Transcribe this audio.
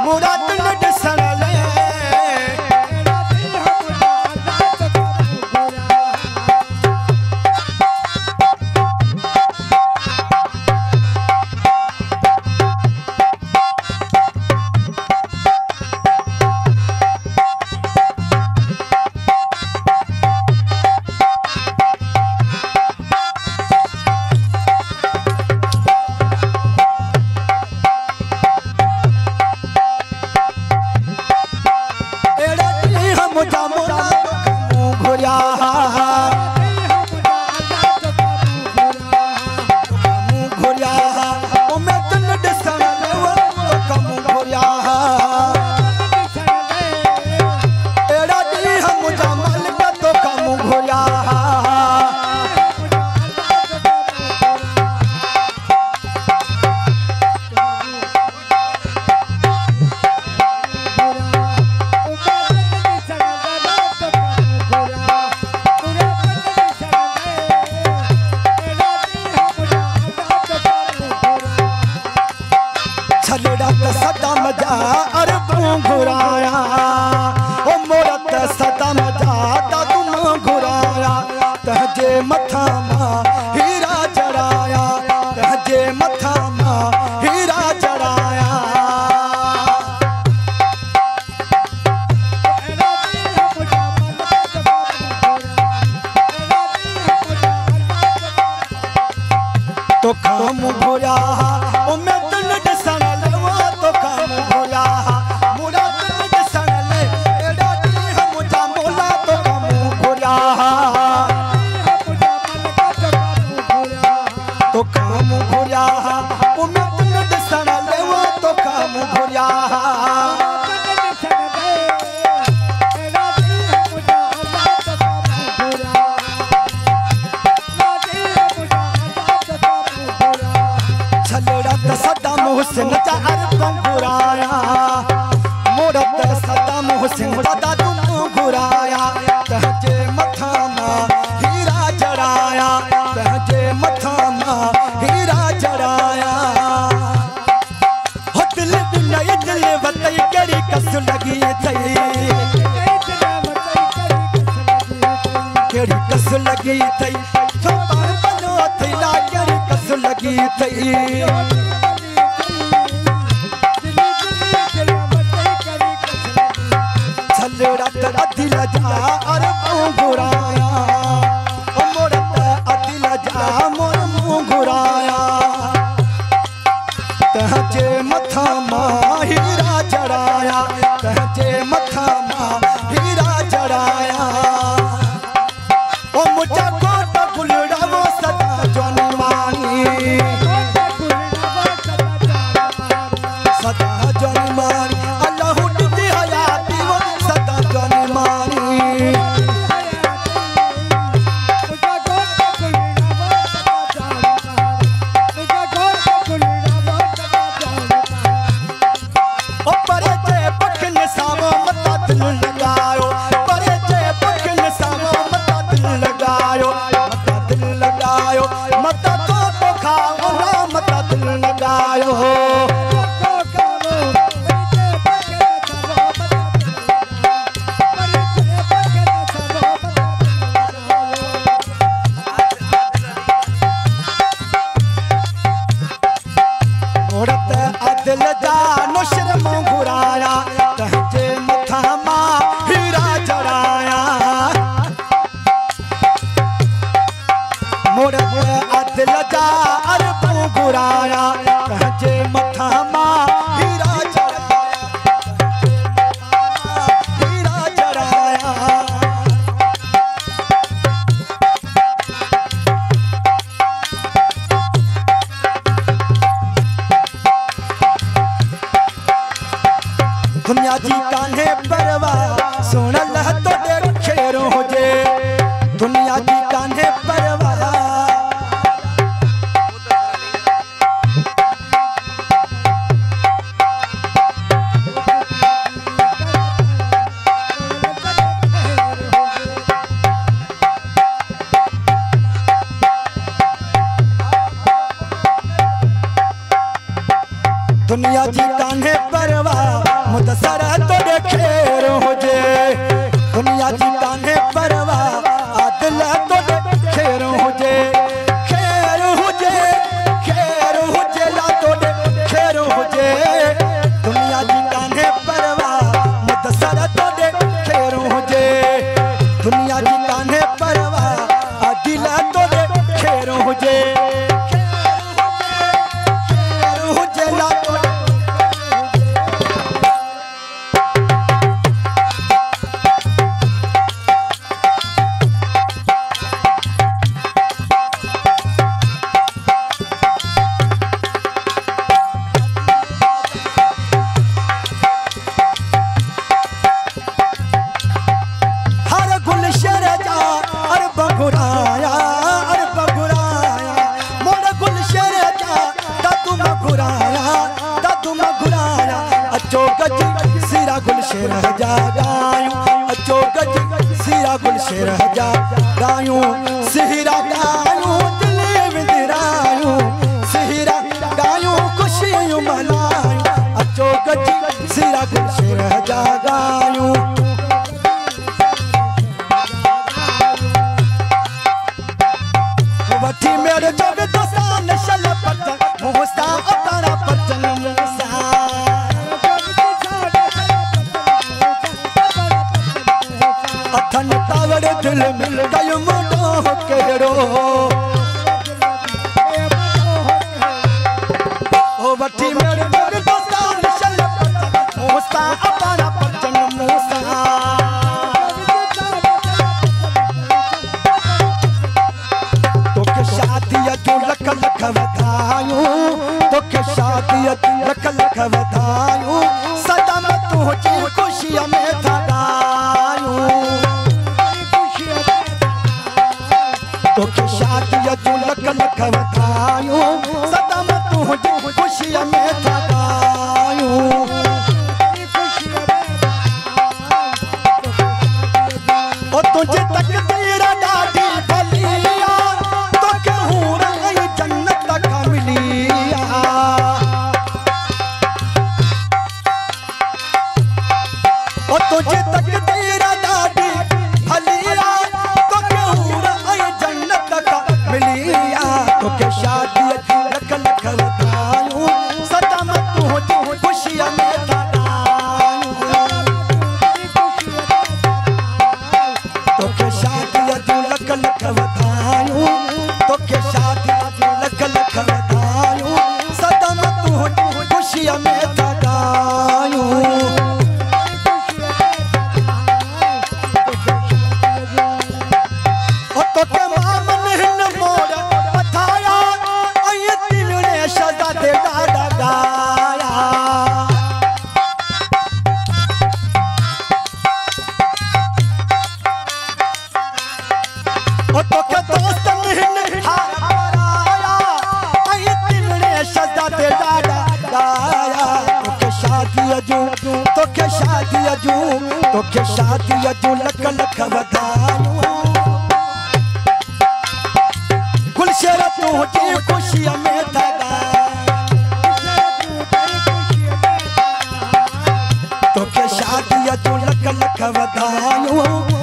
मुराद न ॾिसण ले सदा मजा अरबों घुराया ओ मोरत सदा मजा दादू घुराया तहजे मथा मां हीरा जड़ाया तहजे मथा मां हीरा जड़ाया तो काम घुरा ओ मैं तन ॾिसण तो काम भोला मुराद न ॾिसण ले एड़ा ॾींहं मुंहिंजा मोला तो काम भोला तो काम भोला उम्मीद न ॾिसण ले वो तो काम भोला हुसैन जा अरबों घुराया मुराद सदाम हुसैन दादा तुम घुराया तहजे मथा मां हीरा जड़ाया तहजे मथा मां हीरा जड़ाया हो दिल बिना दिल वतई करी कस लगी थई केड़ी कस लगी थई तो बनो थैला केड़ी कस लगी थई अदिल जा अरबों घुराया ओ मोरत अदिल जा मोर मुंह घुराया तहजे मथा मां हीरा जड़ाया तहजे मथा मां हीरा जड़ाया ओ मुझा कोट गुलड़ा वो सदा जनमानी सदा जनमानी अल्लाह दी हयाती वो सदा जनमानी दिल जा नुशर मुंह घुराया तहजे मथा मां हीरा जड़ाया मुराद दिल जा अरबों घुराया तहजे मथा मां हीरा जड़ाया हीरा जड़ाया दुनिया जी कान्हे परवाह सुन लह तो खेरो हो जे दुनिया जी कान्हे परवाह दुनिया जी कान्हे परवाह मुदसर तोड़े खैर हुजे दुनिया जी ताने परवाह आदिल तोड़े खैर हुजे ला तोड़े खैर हुजे दुनिया जी ताने परवाह मुदसर तोड़े खैर हुजे दुनिया जी ताने परवाह आदिल तोड़े खैर हुजे ला तोड़े सिरा गुलशेर जा गायूं अचो गज सिरा गुलशेर जा गायूं सिहरा गायूं दिल विंदरायूं सिहरा गायूं खुशियूं मनायूं अचो गज सिरा गुलशेर जा गायूं वठी मेरे जोग दोस्तान शल पत मुस्ता अपना पतन मुसा अथन तावड़ दिल मिल गयो मोटो केड़ो ओ वठी मेरे जोग दोस्तान शल पत मुस्ता अपना पतन मुसा लख लख वधायूं तोखे शादीअ लख लख वधायूं सदा में तुंहिंजी ख़ुशीअ में था ॻायूं तोखे शादीअ जूं लख लख वधायूं सदा में तुंहिंजी ख़ुशीअ में था ॻायूं ओ तुंहिंजी तक़दीर ॾाढी भली तुझे तकदीर ॾाढी भलिया तोखे हूर ऐं जन्नत का मिलिया तोखे शादीअ जी लख लख वधायूं सदा में तुंहिंजी ख़ुशीअ में था तोखे शादीअ जी लख लख वधायूं तोखे शादीअ जी लख लख वधायूं सदा में तुंहिंजी ख़ुशीअ में था ॻायूं तोखे मामन हिन मोर पथाया ऐं तिलड़े शहज़ादे ॾाढा ॻाया ओ तोखे दोस्तन हिन हार पराया ऐं तिलड़े शहज़ादे ॾाढा ॻाया तोखे शादीअ जूं लख लख वधायूं गुलशेर तुंहिंजी ख़ुशीअ में था तोखे शादीअ जूं लख लख वधायूं